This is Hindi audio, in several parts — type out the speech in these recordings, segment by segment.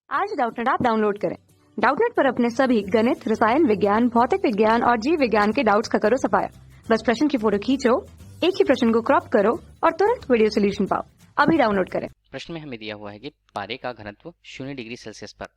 आज डाउटनेट ऐप डाउनलोड करें। डाउटनेट पर अपने सभी गणित, रसायन विज्ञान, भौतिक विज्ञान और जीव विज्ञान के डाउट्स का करो सफाया। बस प्रश्न की फोटो खींचो, एक ही प्रश्न को क्रॉप करो और तुरंत वीडियो सोल्यूशन पाओ। अभी डाउनलोड करें। प्रश्न में हमें दिया हुआ है कि पारे का घनत्व 0 डिग्री सेल्सियस पर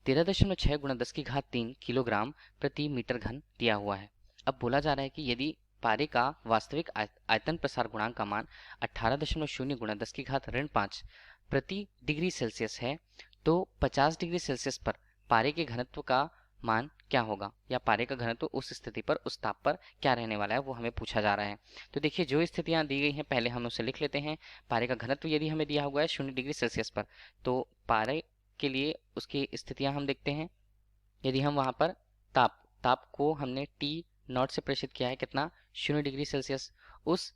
13.6 गुणा 10 की घात 3 किलोग्राम प्रति मीटर घन दिया हुआ है। अब बोला जा रहा है कि यदि पारे का वास्तविक आयतन प्रसार गुणांक का मान 18.0 गुणा 10 की घात ऋण 5 प्रति डिग्री सेल्सियस है तो 50 डिग्री सेल्सियस पर पारे के घनत्व का मान क्या होगा, या पारे का घनत्व उस स्थिति पर, उस ताप पर क्या रहने वाला है, वो हमें पूछा जा रहा है। तो देखिए, जो स्थितियां दी गई हैं पहले हम उसे लिख लेते हैं। पारे का घनत्व यदि हमें दिया हुआ है 0 डिग्री सेल्सियस पर, तो पारे के लिए उसकी स्थितियां हम देखते हैं। यदि हम वहां पर ताप को हमने टी नॉट से प्रेषित किया है, कितना, 0 डिग्री सेल्सियस, उस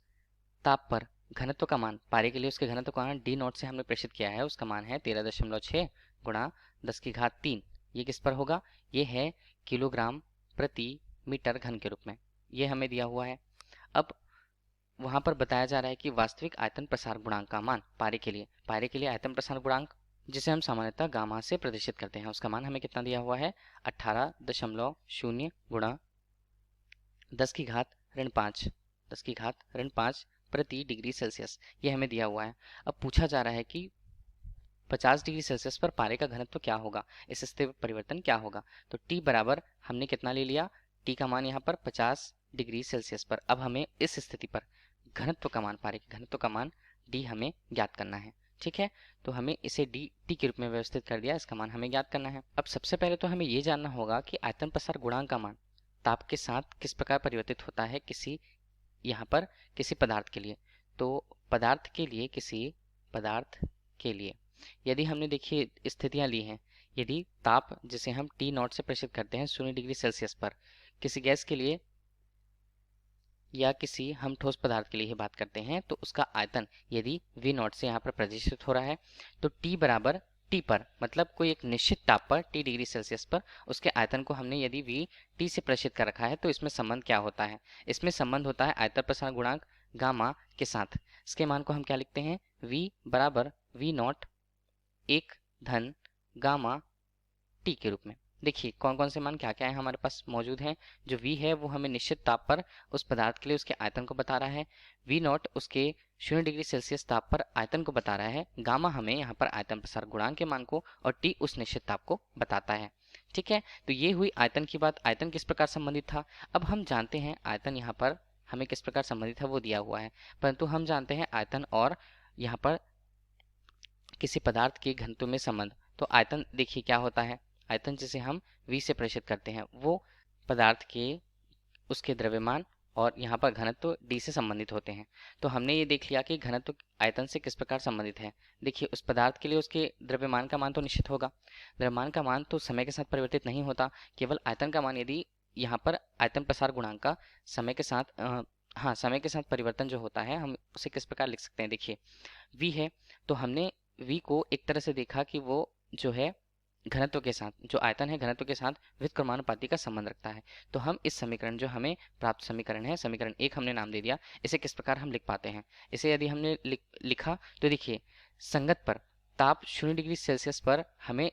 ताप पर घनत्व का मान, पारे के लिए उसके घनत्व का मान डी नॉट से हमने प्रेषित किया है, उसका मान है 13.6 गुणा 10 की घात 3। ये किस पर होगा, ये है किलोग्राम प्रति मीटर घन के रूप में, ये हमें दिया हुआ है। अब वहां पर बताया जा रहा है कि वास्तविक आयतन प्रसार गुणांक का मान पारे के लिए आयतन प्रसार गुणांक, जिसे हम सामान्यतः गामा से प्रदर्शित करते हैं, उसका मान हमें कितना दिया हुआ है, 18.0 गुणा 10 की घात ऋण 5 प्रति डिग्री सेल्सियस, ये हमें दिया हुआ है। अब पूछा जा रहा है कि 50 डिग्री सेल्सियस पर पारे का घनत्व क्या होगा, इस स्थिति पर परिवर्तन क्या होगा। तो T बराबर हमने कितना ले लिया, T का मान यहाँ पर 50 डिग्री सेल्सियस पर। अब हमें इस स्थिति पर घनत्व का मान, पारे के घनत्व का मान D हमें ज्ञात करना है। ठीक है, तो हमें इसे dt के रूप में व्यवस्थित कर दिया, इसका मान हमें ज्ञात करना है। अब सबसे पहले तो हमें ये जानना होगा कि आयतन प्रसार गुणांक का मान ताप के साथ किस प्रकार परिवर्तित होता है यहाँ पर किसी पदार्थ के लिए। तो पदार्थ के लिए यदि हमने, देखिए, स्थितियां ली हैं, यदि ताप जिसे हम टी नॉट से प्रेषित करते हैं 0 डिग्री सेल्सियस पर किसी गैस के लिए या किसी हम ठोस पदार्थ के लिए ही बात करते हैं, तो उसका आयतन यदि V नॉट से यहाँ पर प्रदर्शित हो रहा है तो T बराबर T पर, मतलब कोई एक निश्चित ताप पर T डिग्री सेल्सियस पर उसके आयतन को हमने यदि V T से प्रेषित कर रखा है, तो इसमें संबंध क्या होता है, इसमें संबंध होता है आयतन प्रसार गुणांक गामा के साथ। इसके मान को हम क्या लिखते हैं, V बराबर V नॉट 1 धन गामा टी के रूप में। देखिए कौन कौन से मान क्या क्या है हमारे पास मौजूद हैं। जो V है वो हमें निश्चित ताप पर उस पदार्थ के लिए उसके आयतन को बता रहा है, V नॉट उसके 0 डिग्री सेल्सियस ताप पर आयतन को बता रहा है, गामा हमें यहाँ पर आयतन प्रसार गुणांक के मान को, और T उस निश्चित ताप को बताता है। ठीक है, तो ये हुई आयतन की बात। आयतन किस प्रकार संबंधित था, अब हम जानते हैं आयतन यहाँ पर हमें किस प्रकार संबंधित है वो दिया हुआ है, परंतु हम जानते हैं आयतन और यहाँ पर किसी पदार्थ के घनत्व में संबंध। तो आयतन देखिए क्या होता है, आयतन जिसे हम V से प्रेषित करते हैं वो पदार्थ के उसके द्रव्यमान और यहाँ पर घनत्व D से संबंधित होते हैं। तो हमने ये देख लिया कि घनत्व आयतन से किस प्रकार संबंधित है। देखिए उस पदार्थ के लिए उसके द्रव्यमान का मान तो निश्चित होगा, द्रव्यमान का मान तो समय के साथ परिवर्तित नहीं होता, केवल आयतन का मान यदि यहाँ पर आयतन प्रसार गुणांक का समय के साथ समय के साथ परिवर्तन जो होता है, हम उसे किस प्रकार लिख सकते हैं। देखिए V है, तो हमने V को एक तरह से देखा कि वो जो है घनत्व के साथ, जो आयतन है घनत्व के साथ व्युत्क्रमानुपाती का संबंध रखता है। तो हम इस समीकरण, जो हमें प्राप्त समीकरण है, समीकरण 1 हमने नाम दे दिया, इसे किस प्रकार हम लिख पाते हैं। इसे यदि हमने लिखा तो देखिए संगत पर ताप 0 डिग्री सेल्सियस पर हमें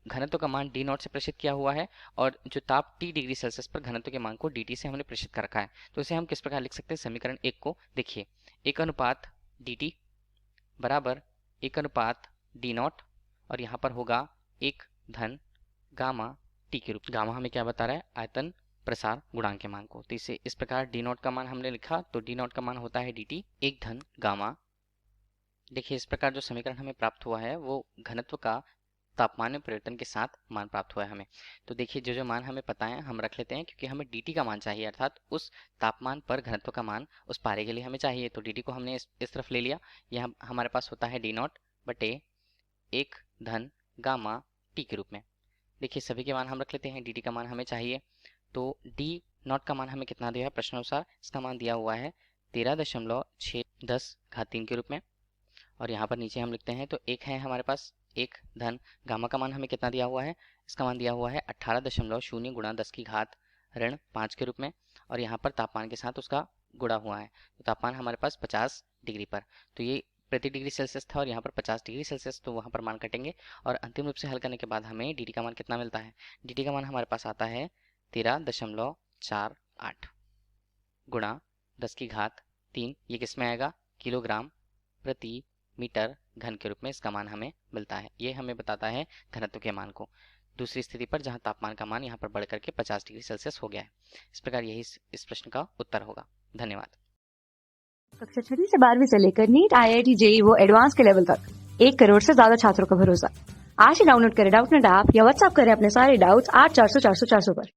घनत्व का मान डी नॉट से प्रेषित किया हुआ है, और जो ताप टी डिग्री सेल्सियस पर घनत्व के मान को dt से हमने प्रेषित कर रखा है। तो इसे हम किस प्रकार लिख सकते हैं, समीकरण 1 को देखिए, 1 अनुपात dt बराबर 1 अनुपात डी नॉट, और यहाँ पर होगा 1 धन गामा टी के रूप। गामा हमें क्या बता रहा है, आयतन प्रसार गुणांक के मान को। तो इसे इस प्रकार डी नॉट का मान हमने लिखा, तो डी नॉट का मान होता है dt 1 धन गामा। देखिए इस प्रकार जो समीकरण हमें प्राप्त हुआ है वो घनत्व का तापमान में परिवर्तन के साथ मान प्राप्त हुआ है हमें। तो देखिए जो जो मान हमें पता है हम रख लेते हैं, क्योंकि हमें dt का मान चाहिए, अर्थात उस तापमान पर घनत्व का मान उस पारे के लिए हमें चाहिए। तो dt को हमने इस तरफ ले लिया, यह हमारे पास होता है डी नॉट बटे 1 धन गामा टी के रूप में। देखिए सभी के मान हम रख लेते हैं, dt का मान हमें चाहिए, तो डी नॉट का मान हमें कितना दिया है प्रश्नानुसार, इसका मान दिया हुआ है 13.610 के रूप में, और यहाँ पर नीचे हम लिखते हैं तो 1 है हमारे पास, 1 धन गामा का मान हमें कितना दिया हुआ है, इसका मान दिया हुआ है 18.0 गुणा 10 की घात ऋण 5 के रूप में, और यहाँ पर तापमान के साथ उसका गुणा हुआ है, तो तापमान हमारे पास 50 डिग्री पर। तो ये प्रति डिग्री सेल्सियस था और यहाँ पर 50 डिग्री सेल्सियस, तो वहाँ पर मान कटेंगे और अंतिम रूप से हल करने के बाद हमें डी का मान कितना मिलता है। डी का मान हमारे पास आता है 13.48 गुणा 10⁻3। ये किस में आएगा, किलोग्राम प्रति मीटर घन के रूप में इसका मान हमें मिलता है। ये हमें बताता है घनत्व के मान को दूसरी स्थिति पर, जहां तापमान का मान यहाँ पर बढ़ करके 50 डिग्री सेल्सियस हो गया है। इस प्रकार यही इस प्रश्न का उत्तर होगा। धन्यवाद। कक्षा 6 से 12वीं से लेकर नीट, IIT, JEE वो एडवांस के लेवल तक 1 करोड़ से ज्यादा छात्रों का भरोसा। आज ही डाउनलोड करें डाउटनेट ऐप या व्हाट्सएप करें अपने सारे डाउट्स 8400 400 400 पर।